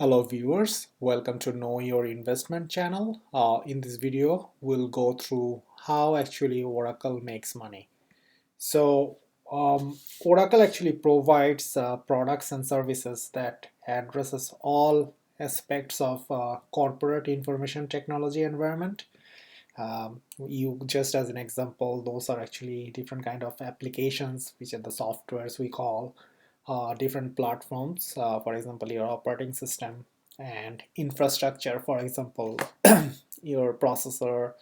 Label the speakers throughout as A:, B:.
A: Hello viewers, welcome to Know Your Investment channel. In this video, we'll go through how actually Oracle makes money. So Oracle actually provides products and services that addresses all aspects of corporate information technology environment. You just as an example, those are actually different kind of applications, which are the softwares we call different platforms, for example, your operating system and infrastructure, for example, your processor,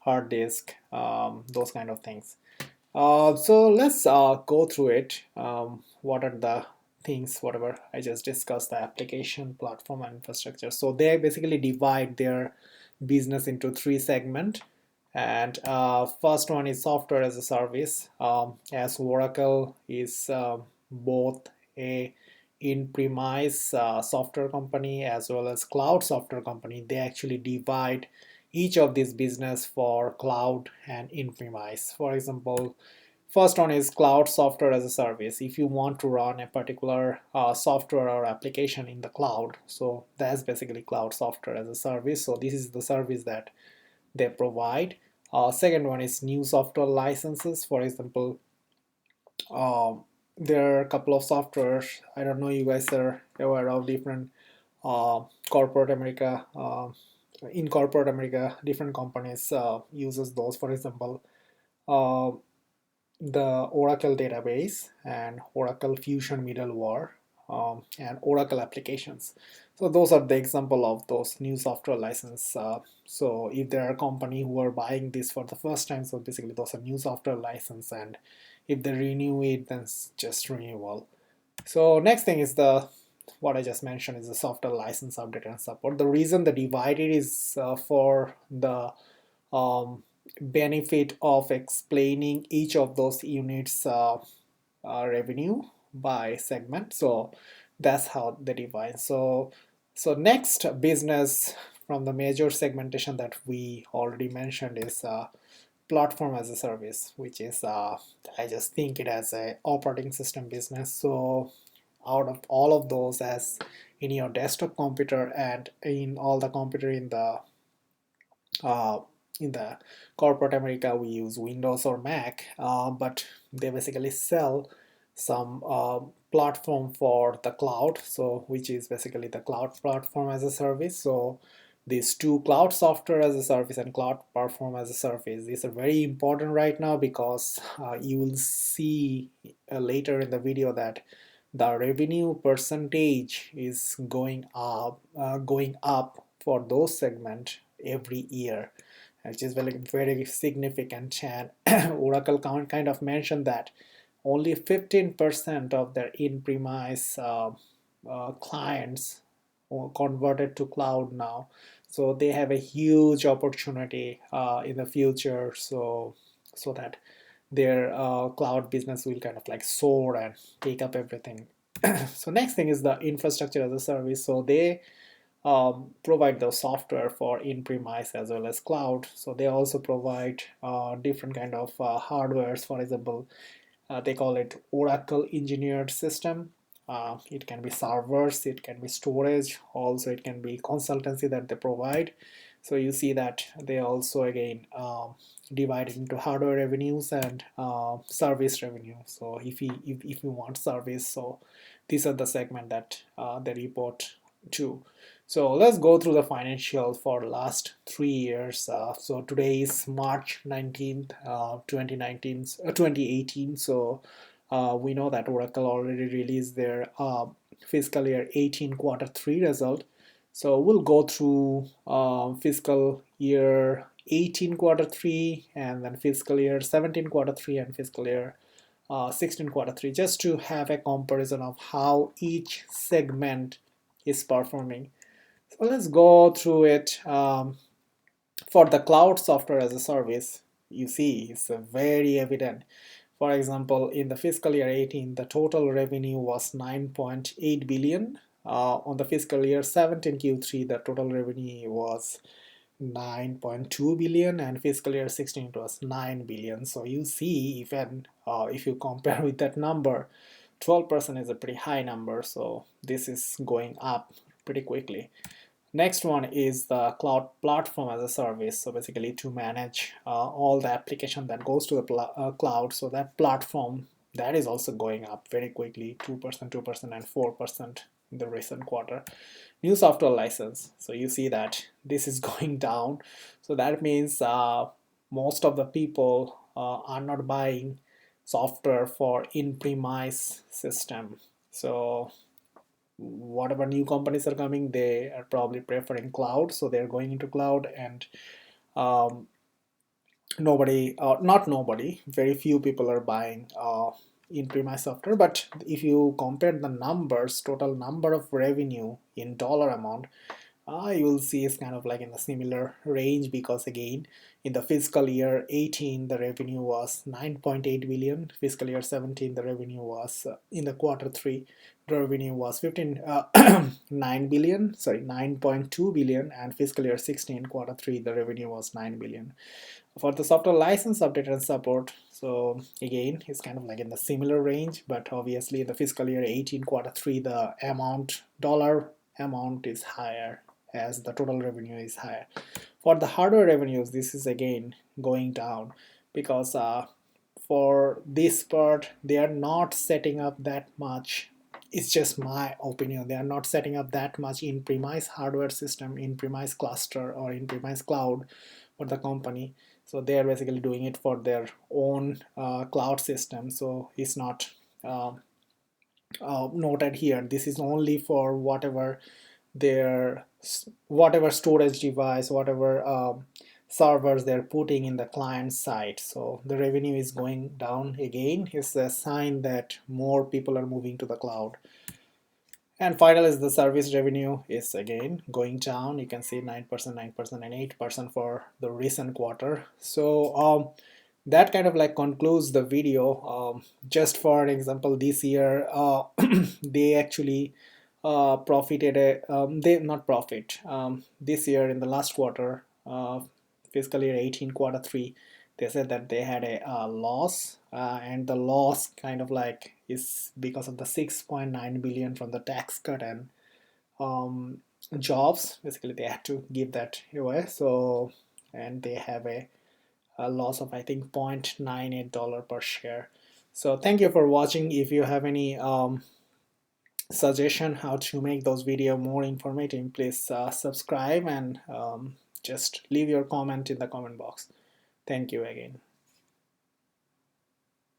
A: hard disk, those kind of things. So let's go through it. What are the things, whatever I just discussed, the application, platform, and infrastructure. So they basically divide their business into three segments. And first one is software as a service. As Oracle is both a in-premise software company as well as cloud software company, they actually divide each of these business for cloud and in-premise. For example, first one is cloud software as a service. If you want to run a particular software or application in the cloud, so that's basically cloud software as a service. So this is the service that they provide. Second one is new software licenses. For example, um, there are a couple of softwares. I don't know you guys are aware of different corporate America. In corporate America, different companies uses those. For example, uh, the Oracle database and Oracle Fusion middleware and Oracle applications. So those are the example of those new software license. So if there are company who are buying this for the first time, so basically those are new software license, and if they renew it, then it's just renewal. So next thing is the what I just mentioned is the software license update and support. The reason the divided is for the um, benefit of explaining each of those units revenue by segment. So that's how they divide. So next business from the major segmentation that we already mentioned is platform as a service, which is I just think it as a operating system business. So out of all of those, as in your desktop computer and in all the computer uh, in the corporate America, we use Windows or Mac, but they basically sell some platform for the cloud, so which is basically the cloud platform as a service. So these two, cloud software as a service and cloud platform as a service, these are very important right now, because you will see later in the video that the revenue percentage is going up for those segment every year, which is very, very significant. And Oracle kind of mentioned that only 15% of their in-premise clients converted to cloud now. So they have a huge opportunity in the future. So that their cloud business will kind of like soar and take up everything. So next thing is the infrastructure as a service. So they provide the software for in-premise as well as cloud. So they also provide different kind of hardwares. For example, they call it Oracle engineered system. It can be servers, it can be storage, also it can be consultancy that they provide. So you see that they also again divide it into hardware revenues and service revenue. So if you want service, so these are the segment that they report to. So let's go through the financial for last 3 years. So today is March 19th, 2018. So we know that Oracle already released their fiscal year 18 quarter 3 result. So we'll go through fiscal year 18 quarter 3, and then fiscal year 17 quarter 3, and fiscal year 16 quarter 3, just to have a comparison of how each segment is performing. So let's go through it. For the cloud software as a service, you see it's very evident. For example, in the fiscal year 18, the total revenue was 9.8 billion. On the fiscal year 17 Q3, the total revenue was 9.2 billion, and fiscal year 16 it was 9 billion. So you see, if you compare with that number, 12% is a pretty high number. So this is going up pretty quickly. Next one is the cloud platform as a service. So basically to manage all the application that goes to the cloud. So that platform, that is also going up very quickly, 2%, 2%, and 4% in the recent quarter. New software license. So you see that this is going down. So that means most of the people are not buying software for in-premise system. So whatever new companies are coming, they are probably preferring cloud, so they're going into cloud. And um, nobody, not nobody, very few people are buying in-premise software. But if you compare the numbers, total number of revenue in dollar amount, you will see it's kind of like in a similar range, because again, in the fiscal year 18 the revenue was 9.8 billion, fiscal year 17 the revenue was in the quarter 3 the revenue was 9 billion, sorry, 9.2 billion, and fiscal year 16 quarter 3 the revenue was 9 billion. For the software license update and support, so again it's kind of like in the similar range, but obviously in the fiscal year 18 quarter 3 the dollar amount is higher, as the total revenue is higher. For the hardware revenues, this is again going down, because for this part they are not setting up that much. It's just my opinion, they are not setting up that much in-premise hardware system, in-premise cluster, or in-premise cloud for the company. So they are basically doing it for their own cloud system. So it's not noted here. This is only for whatever their storage device, whatever servers they're putting in the client side. So the revenue is going down again. It's a sign that more people are moving to the cloud. And final is the service revenue is again going down. You can see 9%, 9%, and 8% for the recent quarter. So that kind of like concludes the video. Just for an example, this year they actually profited they not profit this year in the last quarter, fiscal year 18 quarter 3, they said that they had a loss, and the loss kind of like is because of the 6.9 billion from the tax cut and jobs. Basically they had to give that away. So, and they have a loss of I think $0.98 per share. So thank you for watching. If you have any suggestion how to make those video more informative, please subscribe, and just leave your comment in the comment box. Thank you again.